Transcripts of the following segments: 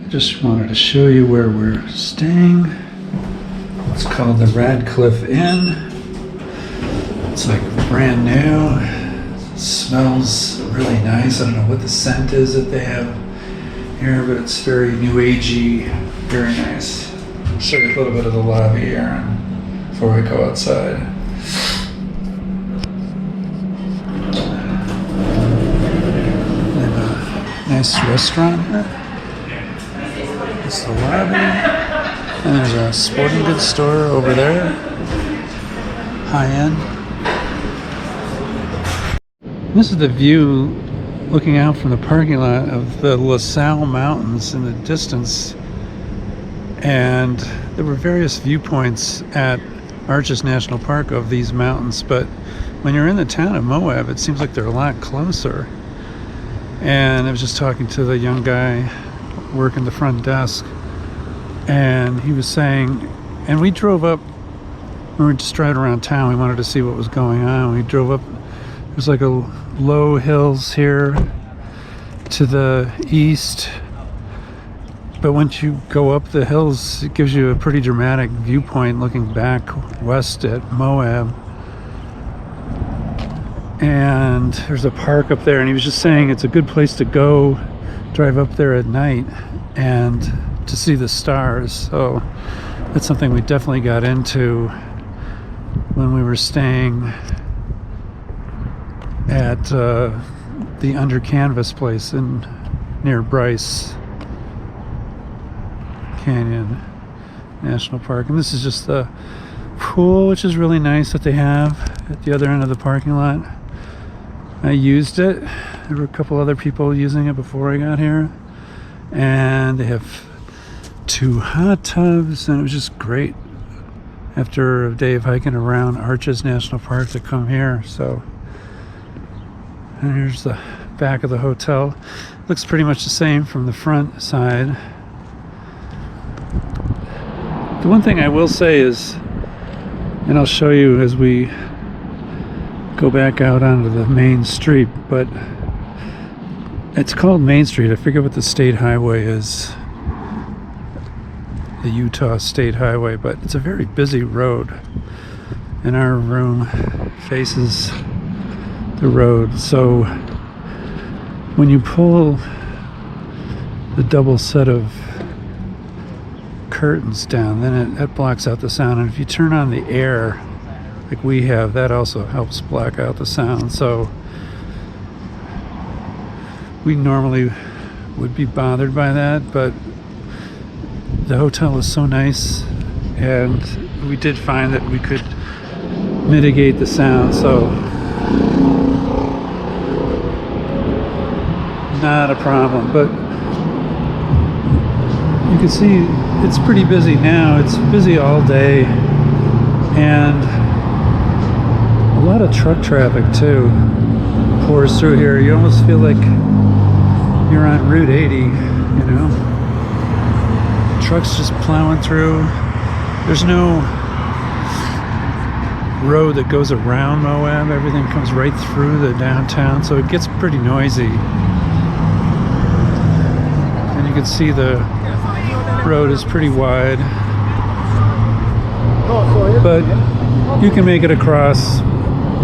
Just wanted to show you where we're staying. It's called the Radcliffe Inn. It's like brand new. It smells really nice. I don't know what the scent is that they have here, but it's very new agey, very nice. Show you a little bit of the lobby here before we go outside. They have a nice restaurant here. It's the lobby, and there's a sporting goods store over there, high end. This is the view looking out from the parking lot of the LaSalle Mountains in the distance, and there were various viewpoints at Arches National Park of these mountains, but when you're in the town of Moab, it seems like they're a lot closer. And I was just talking to the young guy working the front desk, and he was saying, and we drove up, we were just driving around town, we wanted to see what was going on. We drove up, there's like a low hills here to the east, but once you go up the hills, it gives you a pretty dramatic viewpoint looking back west at Moab. And there's a park up there, and he was just saying it's a good place to go drive up there at night and to see the stars. So that's something we definitely got into when we were staying at the Under Canvas place near Bryce Canyon National Park. And this is just the pool, which is really nice that they have at the other end of the parking lot. I used it. There were a couple other people using it before I got here, and they have 2 hot tubs, and it was just great after a day of hiking around Arches National Park to come here. So, and here's the back of the hotel. Looks pretty much the same from the front side. The one thing I will say is, and I'll show you as we go back out onto the main street, but it's called Main Street. I forget what the state highway is, the Utah State Highway, but it's a very busy road, and our room faces the road. So when you pull the double set of curtains down, then it blocks out the sound, and if you turn on the air like we have, that also helps block out the sound. So we normally would be bothered by that, but the hotel is so nice, and we did find that we could mitigate the sound, so not a problem. But you can see it's pretty busy now. It's busy all day, and a lot of truck traffic too pours through here. You almost feel like you're on Route 80, you know? Trucks just plowing through. There's no road that goes around Moab. Everything comes right through the downtown, so it gets pretty noisy. And you can see the road is pretty wide, but you can make it across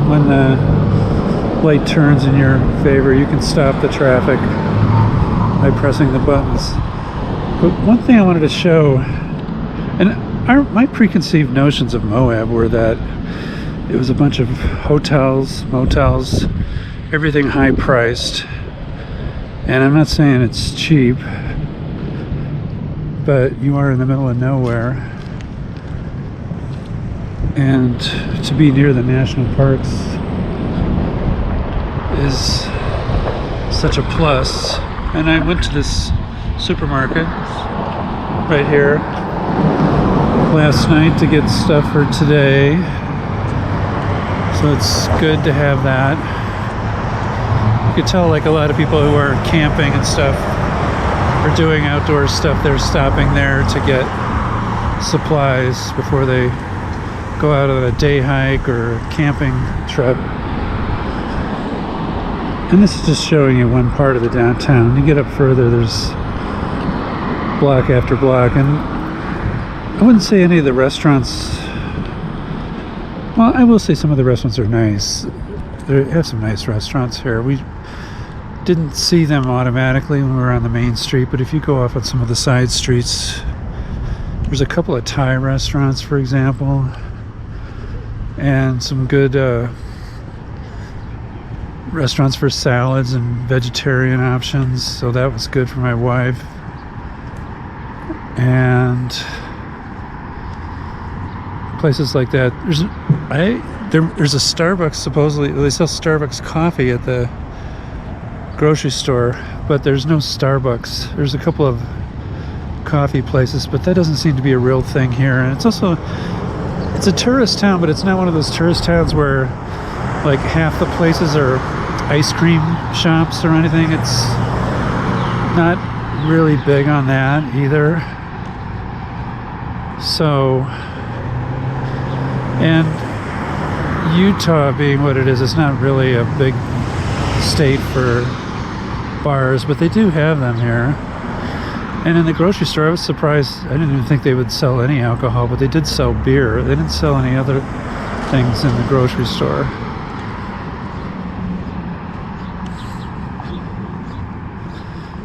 when the light turns in your favor. You can stop the traffic by pressing the buttons. But one thing I wanted to show, and my preconceived notions of Moab were that it was a bunch of hotels, motels, everything high priced. And I'm not saying it's cheap, but you are in the middle of nowhere, and to be near the national parks is such a plus. And I went to this supermarket right here last night to get stuff for today, so it's good to have that. You could tell, like, a lot of people who are camping and stuff or doing outdoor stuff, they're stopping there to get supplies before they go out on a day hike or camping trip. And this is just showing you one part of the downtown. You get up further, there's block after block, and I wouldn't say any of the restaurants, well, I will say some of the restaurants are nice. They have some nice restaurants here. We didn't see them automatically when we were on the main street, but if you go off on some of the side streets, there's a couple of Thai restaurants, for example, and some good restaurants for salads and vegetarian options, so that was good for my wife. And places like that. There's a Starbucks, supposedly they sell Starbucks coffee at the grocery store, but there's no Starbucks. There's a couple of coffee places, but that doesn't seem to be a real thing here. And it's a tourist town, but it's not one of those tourist towns where like half the places are ice cream shops or anything. It's not really big on that either. So, and Utah being what it is, it's not really a big state for bars, but they do have them here. And in the grocery store, I was surprised. I didn't even think they would sell any alcohol, but they did sell beer. They didn't sell any other things in the grocery store.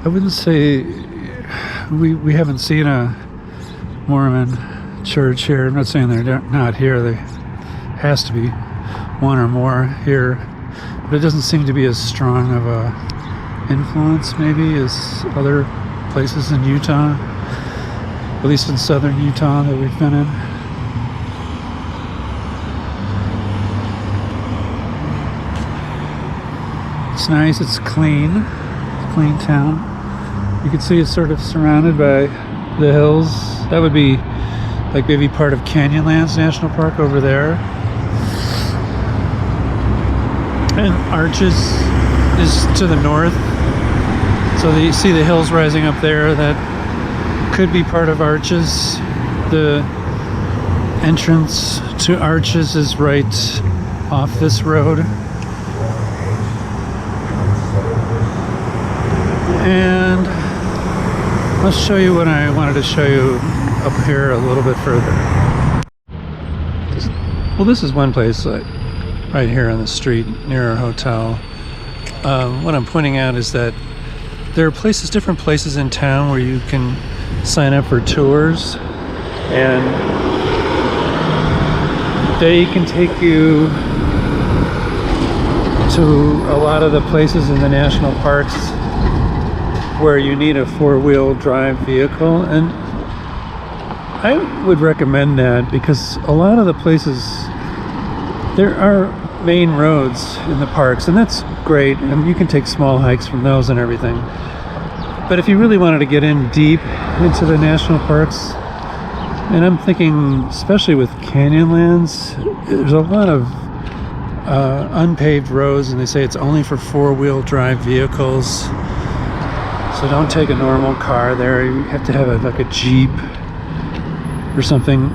I wouldn't say we haven't seen a Mormon church here. I'm not saying they're not here. There has to be one or more here, but it doesn't seem to be as strong of a influence maybe as other places in Utah, at least in southern Utah that we've been in. It's nice, it's clean town. You can see it's sort of surrounded by the hills. That would be like maybe part of Canyonlands National Park over there. And Arches is to the north. So you see the hills rising up there. That could be part of Arches. The entrance to Arches is right off this road. And let's show you what I wanted to show you up here a little bit further. Well, this is one place right here on the street near our hotel. What I'm pointing out is that there are different places in town where you can sign up for tours, and they can take you to a lot of the places in the national parks where you need a four-wheel drive vehicle. And I would recommend that because a lot of the places, there are main roads in the parks, and that's great, and you can take small hikes from those and everything. But if you really wanted to get in deep into the national parks, and I'm thinking especially with Canyonlands, there's a lot of unpaved roads, and they say it's only for four-wheel drive vehicles. So don't take a normal car there. You have to have like a Jeep or something.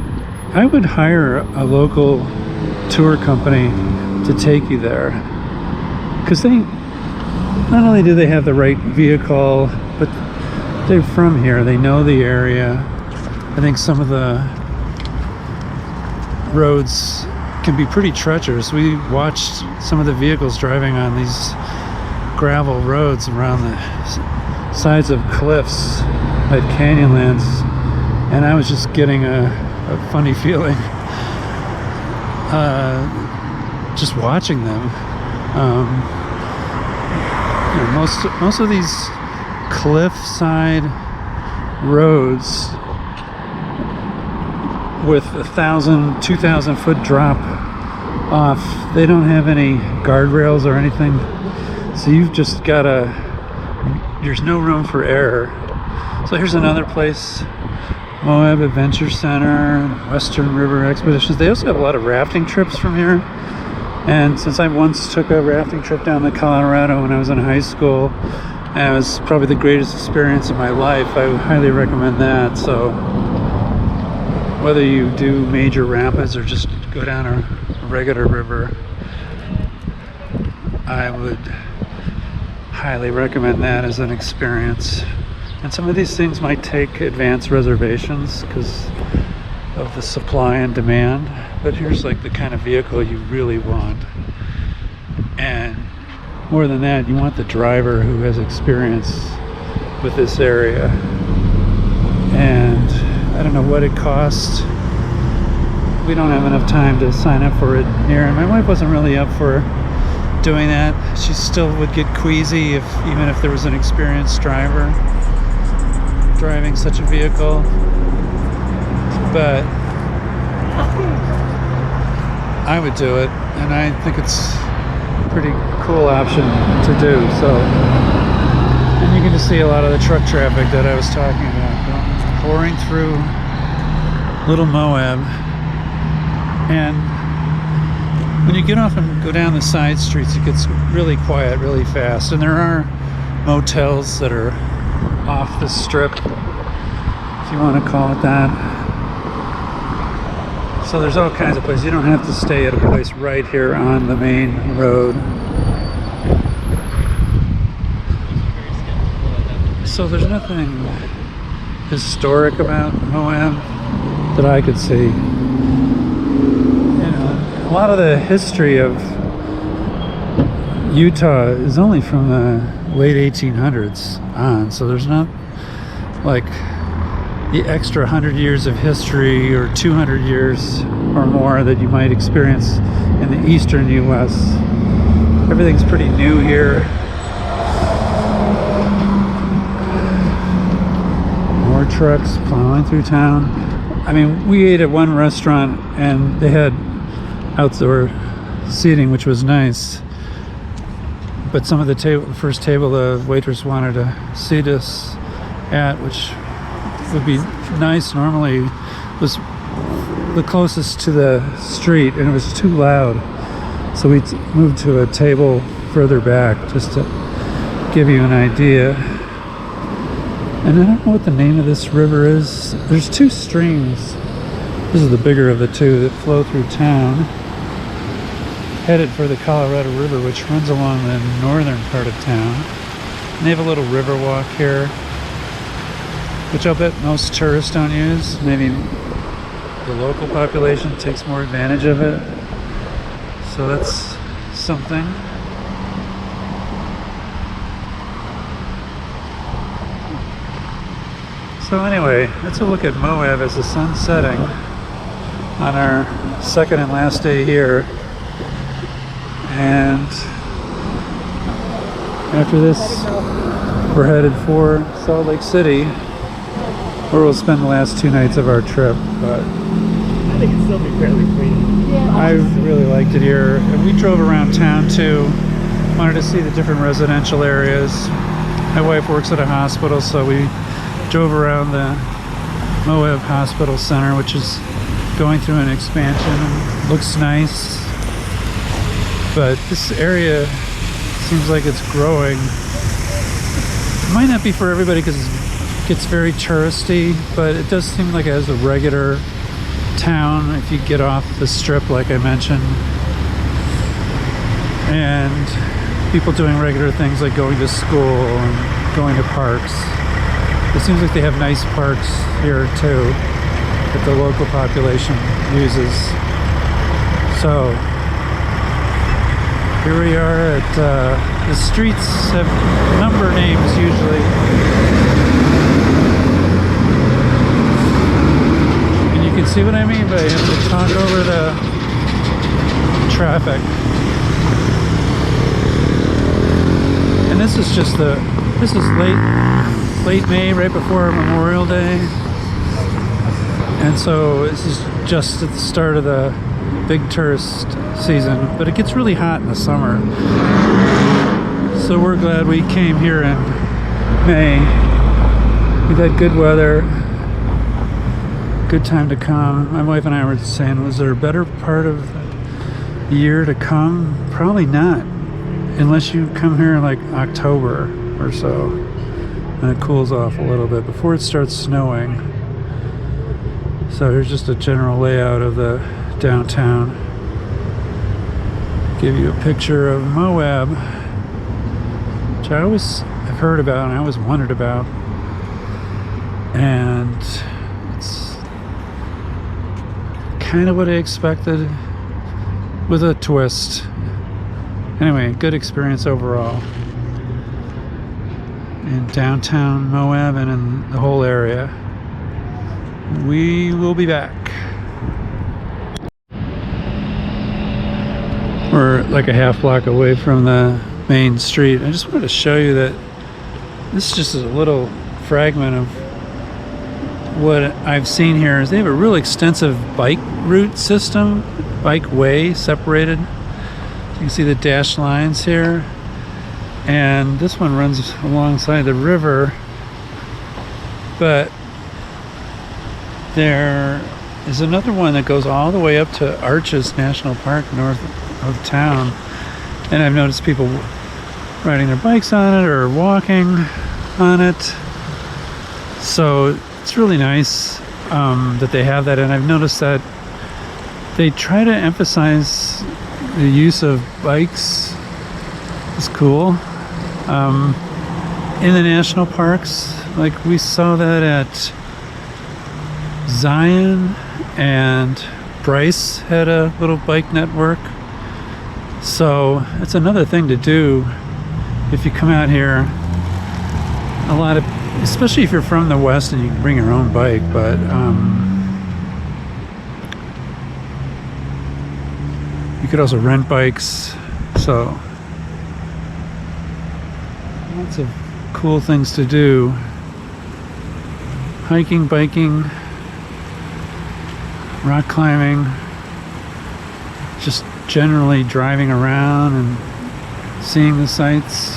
I would hire a local tour company to take you there, because they not only do they have the right vehicle, but they're from here. They know the area. I think some of the roads can be pretty treacherous. We watched some of the vehicles driving on these gravel roads around the sides of cliffs at Canyonlands, and I was just getting a funny feeling just watching them. You know, most of these cliffside roads with 1,000, 2,000 foot drop off, they don't have any guardrails or anything, so you've just gotta, there's no room for error. So here's another place, Moab Adventure Center, Western River Expeditions. They also have a lot of rafting trips from here. And since I once took a rafting trip down to Colorado when I was in high school, and it was probably the greatest experience of my life, I would highly recommend that. So whether you do major rapids or just go down a regular river, I would highly recommend that as an experience. And some of these things might take advanced reservations because of the supply and demand. But here's like the kind of vehicle you really want. And more than that, you want the driver who has experience with this area. And I don't know what it costs. We don't have enough time to sign up for it here. And my wife wasn't really up for doing that. She still would get queasy even if there was an experienced driver driving such a vehicle. But I would do it, and I think it's a pretty cool option to do. So, and you can just see a lot of the truck traffic that I was talking about pouring through Little Moab. And when you get off and go down the side streets, it gets really quiet really fast. And there are motels that are off the strip, if you want to call it that. So there's all kinds of places. You don't have to stay at a place right here on the main road. So there's nothing historic about Moab that I could see. A lot of the history of Utah is only from the late 1800s on, so there's not like the extra 100 years of history or 200 years or more that you might experience in the eastern US. Everything's pretty new here. More trucks plowing through town. I mean, we ate at one restaurant and they had outdoor seating, which was nice, but some of the first table the waitress wanted to seat us at, which would be nice normally, was the closest to the street, and it was too loud, so we moved to a table further back just to give you an idea. And I don't know what the name of this river is. There's two streams. This is the bigger of the two that flow through town, headed for the Colorado River, which runs along the northern part of town. And they have a little river walk here, which I'll bet most tourists don't use. Maybe the local population takes more advantage of it. So that's something. So anyway, let's look at Moab as the sun's setting on our second and last day here. And after this, we're headed for Salt Lake City, where we'll spend the last 2 nights of our trip. But I think it'd still be fairly clean. Yeah. I really liked it here. And we drove around town too. Wanted to see the different residential areas. My wife works at a hospital, so we drove around the Moab Hospital Center, which is going through an expansion. Looks nice. But this area seems like it's growing. It might not be for everybody because it gets very touristy, but it does seem like it has a regular town if you get off the strip, like I mentioned. And people doing regular things like going to school and going to parks. It seems like they have nice parks here too that the local population uses. So here we are at the streets have number names usually, and you can see what I mean by having to talk over the traffic. And this is just this is late May, right before Memorial Day, and so this is just at the start of the big tourist season, but it gets really hot in the summer, so we're glad we came here in May. We've had good weather, good time to come. My wife and I were saying, was there a better part of the year to come? Probably not, unless you come here in like October or so, and it cools off a little bit before it starts snowing. So here's just a general layout of the downtown. Give you a picture of Moab, which I always have heard about and I always wondered about. it's kind of what I expected with a twist. Anyway, good experience overall in downtown Moab and in the whole area. We will be back. We're like a half block away from the main street. I just wanted to show you that this is just a little fragment of what I've seen here. Is they have a real extensive bike route system, bike way separated. You can see the dashed lines here, and this one runs alongside the river, but there is another one that goes all the way up to Arches National Park north of town, and I've noticed people riding their bikes on it or walking on it. So it's really nice that they have that, and I've noticed that they try to emphasize the use of bikes. It's cool in the national parks. Like we saw that at Zion, and Bryce had a little bike network. So it's another thing to do if you come out here. A lot of, especially if you're from the West and you can bring your own bike, but you could also rent bikes. So lots of cool things to do. Hiking, biking, rock climbing, just generally driving around and seeing the sights.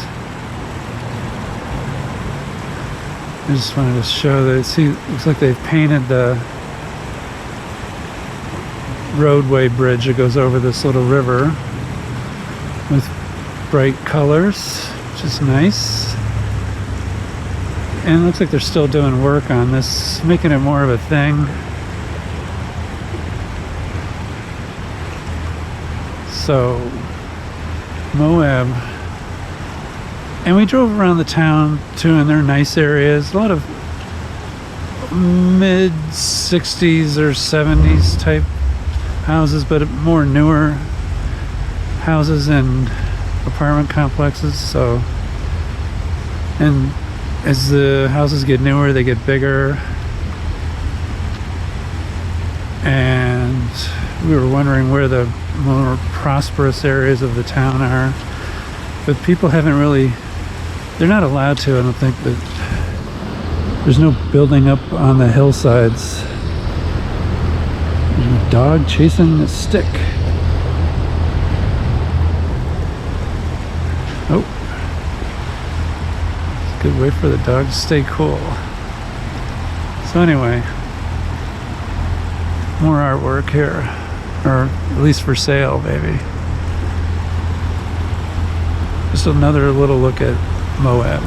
I just wanted to show that. See, it looks like they've painted the roadway bridge that goes over this little river with bright colors, which is nice. And it looks like they're still doing work on this, making it more of a thing. So, Moab. And we drove around the town too, and there are nice areas. A lot of mid 60s or 70s type houses, but more newer houses and apartment complexes. So, and as the houses get newer, they get bigger. And we were wondering where the more prosperous areas of the town are, but people haven't really, they're not allowed to. I don't think that there's no building up on the hillsides. There's a dog chasing a stick. Oh, it's a good way for the dog to stay cool. So anyway, more artwork here, or at least for sale, maybe. Just another little look at Moab.